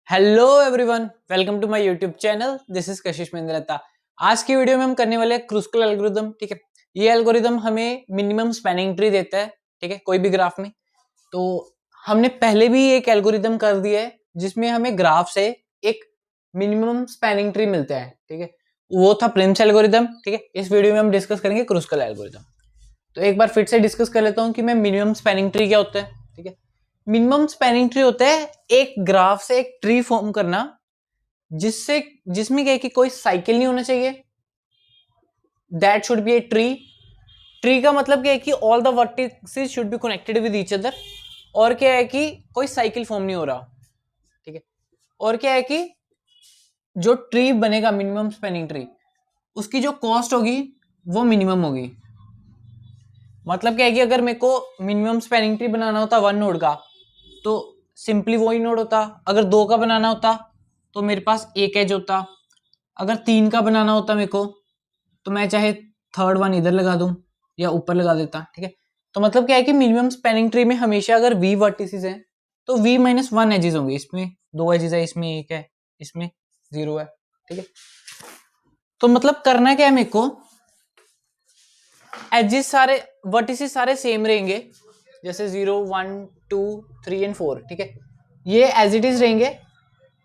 Hello everyone, welcome to my YouTube channel. This is Kashish Mendrata. आज की video में हम करने वाले हैं क्रूस्कल एल्गोरिदम। ठीक है, ये एल्गोरिदम हमें मिनिमम स्पैनिंग ट्री देता है। ठीक है, कोई भी ग्राफ में। तो हमने पहले भी एक एल्गोरिदम कर दिया है जिसमें हमें ग्राफ से एक मिनिमम स्पैनिंग ट्री मिलता है। ठीक है, वो था प्रिम्स एल्गोरिदम। ठीक है, इस वीडियो में हम डिस्कस करेंगे क्रूस्कल एल्गोरिदम। तो एक बार फिर से डिस्कस कर लेता हूँ कि मैं मिनिमम स्पैनिंग ट्री क्या होता है। ठीक है, मिनिमम स्पैनिंग ट्री होता है एक ग्राफ से एक ट्री फॉर्म करना जिससे जिसमें क्या है कि कोई साइकिल नहीं होना चाहिए। That should be a tree. Tree का मतलब क्या है कि all the vertices should be connected with each other. और क्या है कि कोई साइकिल फॉर्म नहीं हो रहा। ठीक है, और क्या है कि जो ट्री बनेगा मिनिमम स्पैनिंग ट्री, उसकी जो कॉस्ट होगी वो मिनिमम होगी। मतलब क्या है कि अगर मेरे को मिनिमम स्पैनिंग ट्री बनाना होता 1 नोड का तो सिंपली वही नोड होता। अगर 2 का बनाना होता तो मेरे पास एक एज होता। अगर 3 का बनाना होता मेरे को तो मैं चाहे थर्ड वन इधर लगा दूं या ऊपर लगा देता। ठीक है, तो मतलब क्या है कि मिनिमम स्पैनिंग ट्री में हमेशा अगर वी वर्टिसेस हैं तो वी माइनस वन एजेस होंगे। इसमें 2 एजेस है, इसमें एक है, इसमें 0 है। ठीक है, तो मतलब करना क्या है मेरे को, एजेस सारे वर्टिसेस सारे सेम रहेंगे, जैसे 0 1 2 3 एंड 4। ठीक है, ये एज इट इज रहेंगे।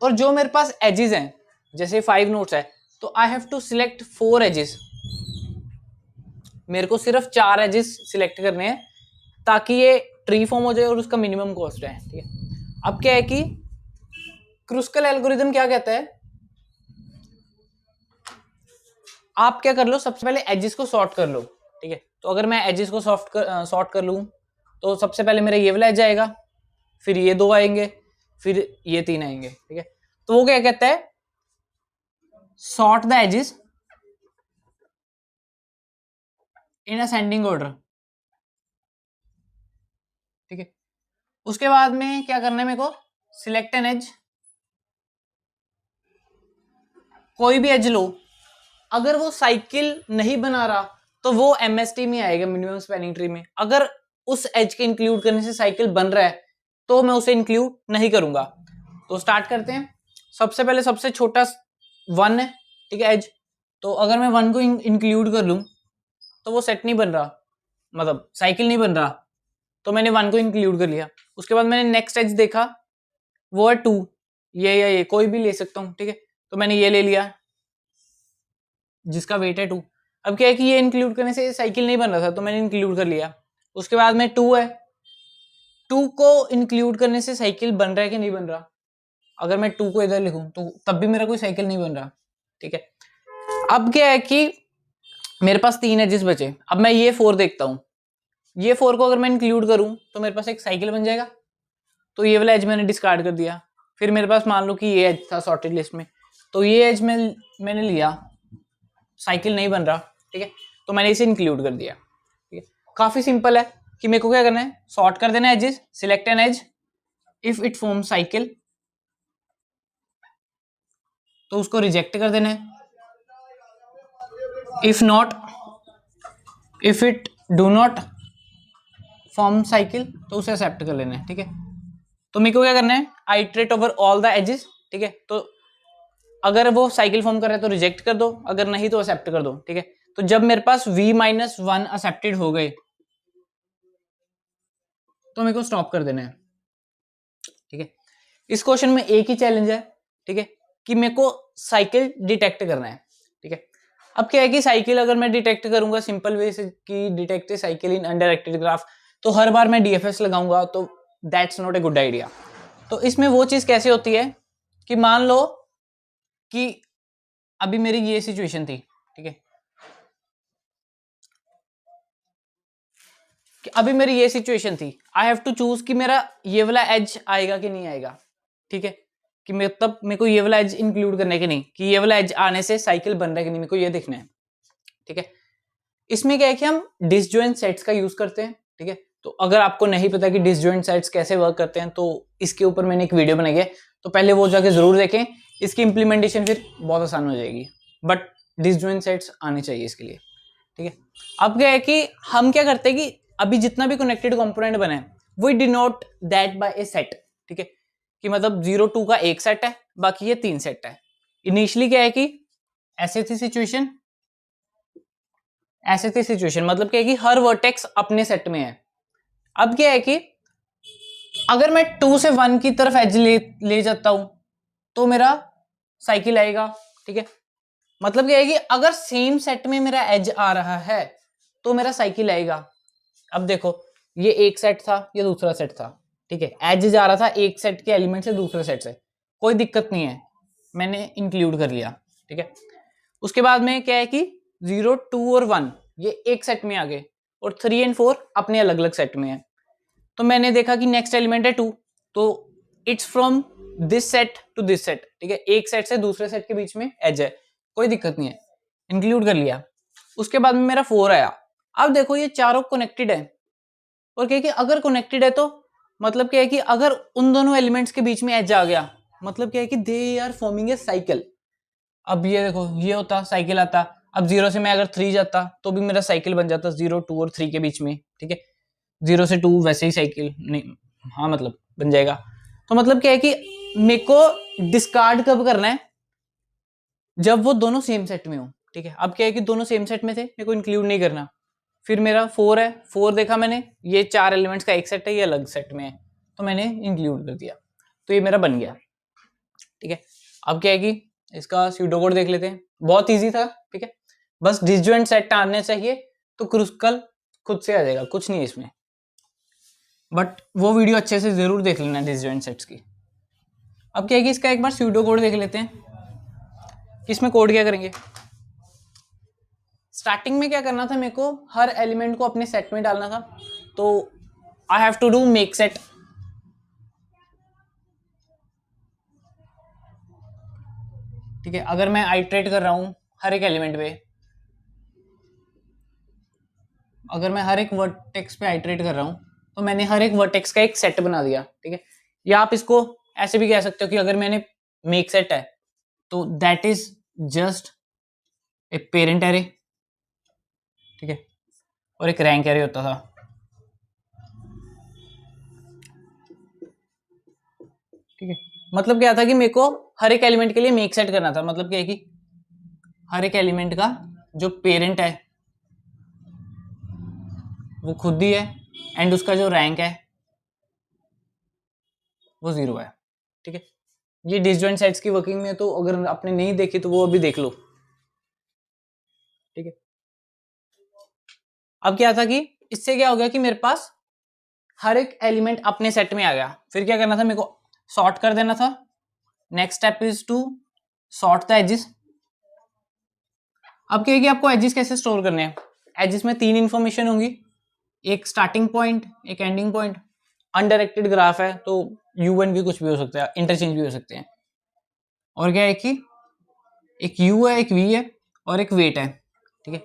और जो मेरे पास एजेस हैं, जैसे 5 नोट्स है तो I have to select 4 edges. मेरे को सिर्फ 4 एजेस सिलेक्ट करने हैं ताकि ये ट्री फॉर्म हो जाए और उसका मिनिमम कॉस्ट है। ठीक है, अब क्या है कि क्रूस्कल एल्गोरिदम क्या कहता है, आप क्या कर लो, सबसे पहले एजेस को सॉर्ट कर लो। ठीक है, तो अगर मैं एजेस को सॉर्ट कर लूँ तो सबसे पहले मेरा ये वाला एज आएगा, फिर ये 2 आएंगे, फिर ये 3 आएंगे। ठीक है, तो वो क्या कहता है, sort the edges in ascending order. ठीक है, उसके बाद में क्या करना है मेरे को, सिलेक्ट एन एज, कोई भी एज लो। अगर वो साइकिल नहीं बना रहा तो वो एमएसटी में आएगा, मिनिमम स्पैनिंग ट्री में। अगर उस एज के इंक्लूड करने से साइकिल बन रहा है तो मैं उसे इंक्लूड नहीं करूंगा। तो स्टार्ट करते हैं। सबसे पहले सबसे छोटा 1 है। ठीक है, एज। तो अगर मैं 1 को इंक्लूड कर लूं तो वो सेट नहीं बन रहा, मतलब साइकिल नहीं बन रहा। तो मैंने 1 को इंक्लूड कर लिया। उसके बाद मैंने नेक्स्ट एज देखा, वो है 2। ये या ये कोई भी ले सकता हूँ। ठीक है, तो मैंने ये ले लिया जिसका वेट है 2। अब क्या है कि ये इंक्लूड करने से साइकिल नहीं बन रहा था तो मैंने इंक्लूड कर लिया। उसके बाद में 2 है, 2 को इंक्लूड करने से साइकिल बन रहा है कि नहीं बन रहा। अगर मैं 2 को इधर लिखूं तो तब भी मेरा कोई साइकिल नहीं बन रहा। ठीक है, अब क्या है कि मेरे पास 3 एजेस बचे। अब मैं ये 4 देखता हूँ, ये 4 को अगर मैं इंक्लूड करूं तो मेरे पास एक साइकिल बन जाएगा। तो ये वाला एज मैंने डिस्कार्ड कर दिया। फिर मेरे पास मान लो कि ये एज था सॉर्टेड लिस्ट में, तो ये एज मैंने लिया, साइकिल नहीं बन रहा। ठीक है, तो मैंने इसे इंक्लूड कर दिया। ठीक है, काफी सिंपल है कि मेरे को क्या करना है, सॉर्ट कर देना edges, select an edge, if it form cycle तो उसको रिजेक्ट कर देना है। If not, if it do not form cycle तो उसे एक्सेप्ट कर लेना है। ठीक है, तो मेरे को क्या करना है, iterate over all the edges. ठीक है, तो अगर वो साइकिल फॉर्म कर रहा है तो रिजेक्ट कर दो, अगर नहीं तो एक्सेप्ट कर दो। ठीक है, तो जब मेरे पास v माइनस वन एक्सेप्टेड हो गए तो मेरे को स्टॉप कर देना है। ठीक है, इस क्वेश्चन में एक ही चैलेंज है। ठीक है, कि मेरे को साइकिल डिटेक्ट करना है। ठीक है, अब क्या है कि साइकिल अगर मैं डिटेक्ट करूंगा सिंपल वे से कि detect cycle in undirected graph, तो हर बार मैं डीएफएस लगाऊंगा तो that's not a good idea. तो इसमें वो चीज कैसे होती है कि मान लो कि अभी मेरी ये सिचुएशन थी। ठीक है, कि अभी मेरी ये सिचुएशन थी, आई हैव टू चूज कि मेरा ये वाला एज आएगा कि नहीं आएगा। ठीक है, कि मतलब मेरे को ये वाला एज इंक्लूड करने के नहीं, कि ये वाला एज आने से साइकिल बन रहा है कि नहीं, मेरे को ये देखना है। ठीक है, इसमें क्या है कि हम डिसजॉइंट सेट्स का यूज करते हैं। ठीक है, तो अगर आपको नहीं पता कि डिसजॉइंट सेट्स कैसे वर्क करते हैं तो इसके ऊपर मैंने एक वीडियो बनाई है, तो पहले वो जाके जरूर देखें। इसकी इंप्लीमेंटेशन फिर बहुत आसान हो जाएगी, बट डिसजॉइंट सेट्स आने चाहिए इसके लिए। ठीक है, अब क्या है कि हम क्या करते हैं कि अभी जितना भी कनेक्टेड कंपोनेंट बना है वो denote that bye A set. ठीक है, कि मतलब 0 2 का एक सेट है, बाकी ये 3 सेट है। इनिशियली क्या है कि ऐसे थी सिचुएशन, मतलब क्या है कि हर वर्टेक्स अपने सेट में है। अब क्या है कि अगर मैं 2 से 1 की तरफ एज ले जाता हूं तो मेरा साइकिल आएगा, ठीक है। मतलब क्या है कि अगर सेम सेट में मेरा एज आ रहा है तो मेरा साइकिल आएगा। अब देखो, ये एक सेट था, ये दूसरा सेट था, ठीक है। एज जा रहा था एक सेट के एलिमेंट से दूसरे सेट से, कोई दिक्कत नहीं है, मैंने इंक्लूड कर लिया, ठीक है। उसके बाद में क्या है कि 0 2 और 1 ये एक सेट में आ गए और 3 और 4 अपने अलग अलग सेट में है। तो मैंने देखा कि नेक्स्ट एलिमेंट है 2, तो it's from this set to this set, ठीक है। एक सेट से दूसरे सेट के बीच में एज है, कोई दिक्कत नहीं है, इंक्लूड कर लिया। उसके बाद में मेरा 4 आया। अब देखो ये चारों कनेक्टेड है, और क्या है कि अगर कनेक्टेड है तो मतलब क्या है कि अगर उन दोनों एलिमेंट्स के बीच में एज आ गया, मतलब क्या है कि they are forming a cycle. अब ये देखो, ये होता साइकिल आता, अब 0 से मैं अगर 3 जाता तो भी मेरा साइकिल बन जाता 0 2 और 3 के बीच में, ठीक है। 0 से 2 वैसे ही साइकिल नहीं, हाँ मतलब बन जाएगा। तो मतलब क्या है कि मेरे को डिस्कार्ड कब करना है, जब वो दोनों सेम सेट में हो, ठीक है। अब क्या है कि दोनों सेम सेट में थे, मेरे को इंक्लूड नहीं करना। फिर मेरा 4 है, 4 देखा मैंने, ये 4 एलिमेंट्स का एक सेट है, ये अलग सेट में है, तो मैंने इंक्लूड कर दिया, तो ये मेरा बन गया, ठीक है। अब क्या है कि इसका स्यूडो कोड देख लेते हैं, बहुत इजी था, ठीक है। बस डिसजॉइंट सेट आने चाहिए तो क्रूस्कल खुद से आ जाएगा, कुछ नहीं है इसमें। बट वो वीडियो अच्छे से जरूर देख लेना डिसजॉइंट सेट्स की। अब क्या है कि इसका एक बार स्यूडो कोड देख लेते हैं कि इसमें कोड क्या करेंगे। स्टार्टिंग में क्या करना था, मेरे को हर एलिमेंट को अपने सेट में डालना था, तो I have to do make set. ठीक है, अगर मैं आइट्रेट कर रहा हूं हर एक एलिमेंट पे, अगर मैं हर एक वर्टेक्स पे आइट्रेट कर रहा हूं तो मैंने हर एक वर्टेक्स का एक सेट बना दिया, ठीक है। या आप इसको ऐसे भी कह सकते हो कि अगर मैंने मेक सेट है तो that is just a parent array, ठीक है, और एक रैंक एरे होता था, ठीक है। मतलब क्या था कि मेरे को हर एक एलिमेंट के लिए मेक सेट करना था, मतलब क्या है कि हर एक एलिमेंट का जो पेरेंट है वो खुद ही है, एंड उसका जो रैंक है वो 0 है, ठीक है। ये डिसजॉइंट सेट्स की वर्किंग में तो अगर आपने नहीं देखी तो वो अभी देख लो, ठीक है। अब क्या था कि इससे क्या हो गया कि मेरे पास हर एक एलिमेंट अपने सेट में आ गया। फिर क्या करना था, मेरे को सॉर्ट कर देना था। Next step is to sort the edges. अब क्या है कि आपको एजेस कैसे स्टोर करने हैं। एजेस में 3 इंफॉर्मेशन होंगी, एक स्टार्टिंग पॉइंट, एक एंडिंग पॉइंट। अनडायरेक्टेड ग्राफ है तो यू एंड वी कुछ भी हो सकता है, इंटरचेंज भी हो सकते हैं। और क्या है कि एक यू है, एक वी है और एक वेट है, ठीक है।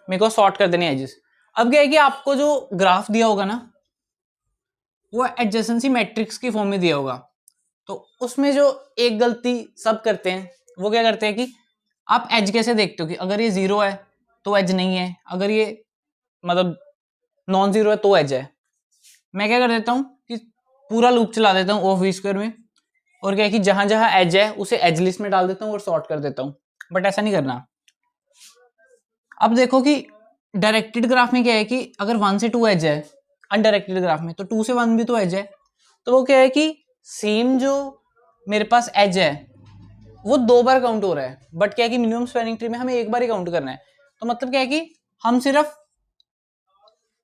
मेरे को सॉर्ट कर देने एजेस। अब क्या है कि आपको जो ग्राफ दिया होगा ना वो एडजेसेंसी मैट्रिक्स की फॉर्म में दिया होगा, तो उसमें जो एक गलती सब करते हैं वो क्या करते हैं कि आप एज कैसे देखते हो कि अगर ये 0 है तो एज नहीं है, अगर ये मतलब नॉन 0 है तो एज है। मैं क्या कर देता हूँ कि पूरा लूप चला देता हूँ ऑफ वी स्क्वायर में, और क्या है कि जहां जहां एज है उसे एज लिस्ट में डाल देता हूँ और सॉर्ट कर देता हूँ। बट ऐसा नहीं करना। अब देखो कि डायरेक्टेड ग्राफ में क्या है कि अगर 1 से 2 एज है अनडायरेक्टेड ग्राफ में, तो 2 से 1 भी तो एज है। तो वो क्या है कि सेम जो मेरे पास एज है वो 2 बार काउंट हो रहा है, बट क्या है कि मिनिमम स्पैनिंग ट्री में हमें एक बार ही काउंट करना है। तो मतलब क्या है कि हम सिर्फ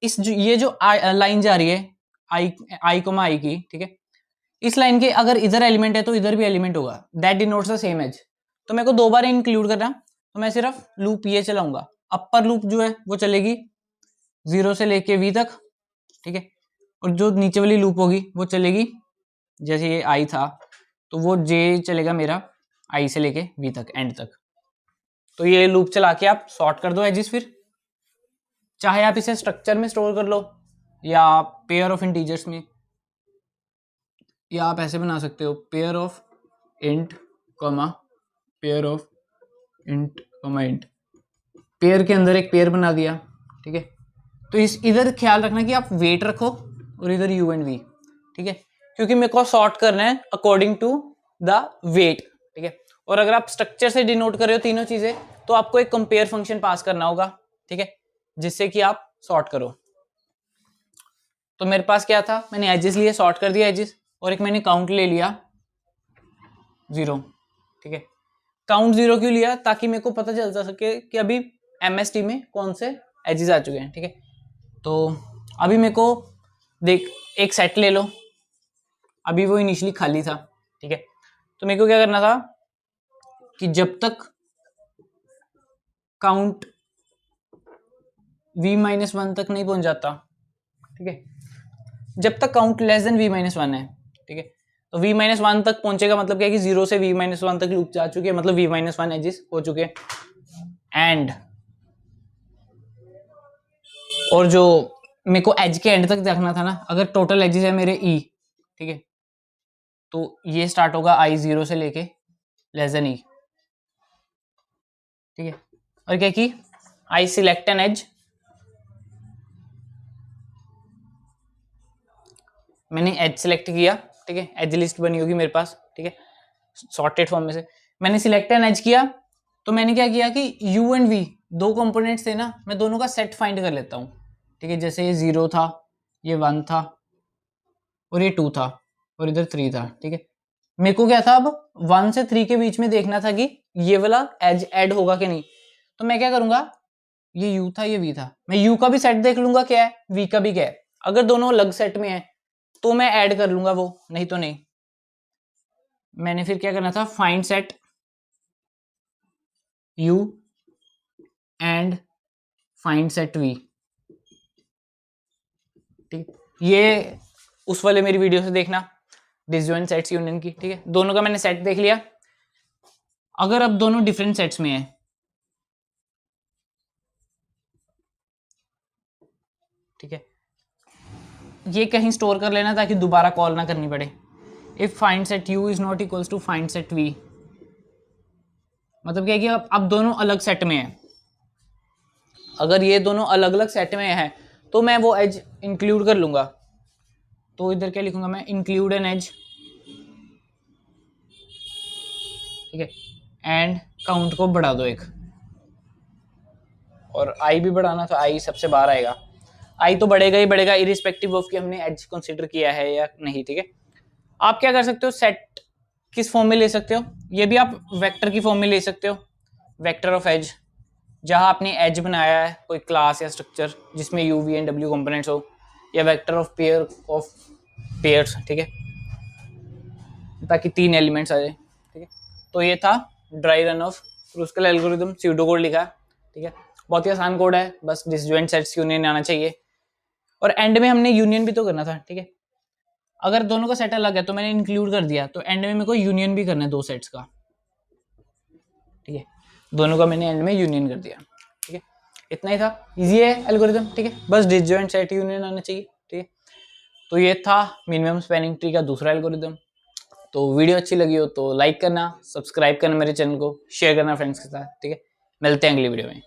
ये जो लाइन जा रही है आई कोमा आई की, ठीक है, इस लाइन के अगर इधर एलिमेंट है तो इधर भी एलिमेंट होगा, that denotes the same edge. तो मेरे को 2 बार इंक्लूड करना, तो मैं सिर्फ लूप ये चलाऊंगा। अपर लूप जो है वो चलेगी 0 से लेके वी तक, ठीक है। और जो नीचे वाली लूप होगी वो चलेगी, जैसे ये आई था तो वो जे चलेगा मेरा आई से लेके वी तक, एंड तक। तो ये लूप चला के आप सॉर्ट कर दो एजिस। फिर चाहे आप इसे स्ट्रक्चर में स्टोर कर लो या पेयर ऑफ इंटीजर्स में, या आप ऐसे बना सकते हो pair of int comma pair of int comma int. Pair के अंदर एक पेयर बना दिया, ठीक है। तो इस इधर ख्याल रखना कि आप वेट रखो और इधर यू एंड वी, ठीक है। क्योंकि मेरे को सॉर्ट करना है अकॉर्डिंग टू द वेट, ठीक है। और अगर आप स्ट्रक्चर से डिनोट कर रहे हो तीनों चीजें, तो आपको एक कंपेयर फंक्शन पास करना होगा, ठीक है, जिससे कि आप सॉर्ट करो। तो मेरे पास क्या था, मैंने एजेस लिए, सॉर्ट कर दिया एजेस, और एक मैंने काउंट ले लिया 0, ठीक है। काउंट 0 क्यों लिया, ताकि मेरे को पता चल सके कि अभी एमएसटी में कौन से एजेस आ चुके हैं, ठीक है। तो अभी मेरे को देख, एक सेट ले लो, अभी वो इनिशियली खाली था, ठीक है। तो मेरे को क्या करना था कि जब तक काउंट v-1 तक नहीं पहुंच जाता, ठीक है, जब तक काउंट लेस देन v-1 है, ठीक है, तो v-1 तक पहुंचेगा, मतलब क्या है कि 0 से v-1 तक लूप जा चुके हैं, मतलब v-1 एजेस हो चुके हैं। एंड और जो मेरे को एज के एंड तक देखना था ना, अगर टोटल एजेस है मेरे e, ठीक है, तो ये स्टार्ट होगा i 0 से लेके लेस देन e, ठीक है। और क्या कि आई सिलेक्ट एन एज, मैंने एज सिलेक्ट किया, ठीक है, एज लिस्ट बनी होगी मेरे पास, ठीक है, सॉर्टेड फॉर्म में से मैंने सिलेक्ट एन एज किया। तो मैंने क्या किया कि u एंड v दो कंपोनेंट्स थे ना, मैं दोनों का सेट फाइंड कर लेता हूँ, ठीक है। जैसे ये 0 था, ये 1 था, और ये 2 था, और इधर 3 था, ठीक है। मेरे को क्या था, अब 1 से 3 के बीच में देखना था कि ये वाला एज ऐड होगा कि नहीं। तो मैं क्या करूंगा, ये u था, ये v था, मैं u का भी सेट देख लूंगा क्या है, v का भी क्या है। अगर दोनों अलग सेट में है तो मैं ऐड कर लूंगा वो, नहीं तो नहीं। मैंने फिर क्या करना था, find set u and find set v, ठीक। ये उस वाले मेरी वीडियो से देखना, डिसजॉइंट सेट्स यूनियन की, ठीक है। दोनों का मैंने सेट देख लिया। अगर अब दोनों डिफरेंट सेट्स में है, ठीक है, ये कहीं स्टोर कर लेना ताकि दोबारा कॉल ना करनी पड़े। If find set u is not equals to find set v, मतलब क्या है कि अब दोनों अलग सेट में है। अगर ये दोनों अलग अलग सेट में है तो मैं वो एज इंक्लूड कर लूंगा। तो इधर क्या लिखूंगा मैं, इंक्लूड एन एज, ठीक है, एंड काउंट को बढ़ा दो एक, और आई भी बढ़ाना, तो आई सबसे बाहर आएगा। आई तो बढ़ेगा ही बढ़ेगा, इरिस्पेक्टिव ऑफ कि हमने एज कंसीडर किया है या नहीं, ठीक है। आप क्या कर सकते हो, सेट किस फॉर्म में ले सकते हो, ये भी आप वेक्टर की फॉर्म में ले सकते हो, वेक्टर ऑफ एज, जहां आपने एज बनाया है कोई क्लास या स्ट्रक्चर जिसमें U V and W components हो, या वेक्टर ऑफ पेयर्स, ठीक है, ताकि 3 एलिमेंट्स आ जाए, ठीक है। तो ये था dry run of Kruskal algorithm, pseudo code लिखा, ठीक है। बहुत ही आसान कोड है, बस डिसजॉइंट सेट्स यूनियन आना चाहिए, और एंड में हमने यूनियन भी तो करना था, ठीक है। अगर दोनों का सेट अलग है तो मैंने इंक्लूड कर दिया, तो एंड में मेरे को यूनियन भी करना है दो सेट्स का, ठीक है। दोनों का मैंने एंड में यूनियन कर दिया, ठीक है। इतना ही था, इजी है एल्गोरिथम, ठीक है, बस डिसजॉइंट सेट यूनियन आना चाहिए, ठीक है। तो ये था मिनिमम स्पैनिंग ट्री का दूसरा एल्गोरिथम। तो वीडियो अच्छी लगी हो तो लाइक करना, सब्सक्राइब करना मेरे चैनल को, शेयर करना फ्रेंड्स के साथ, ठीक है। मिलते हैं अगली वीडियो में।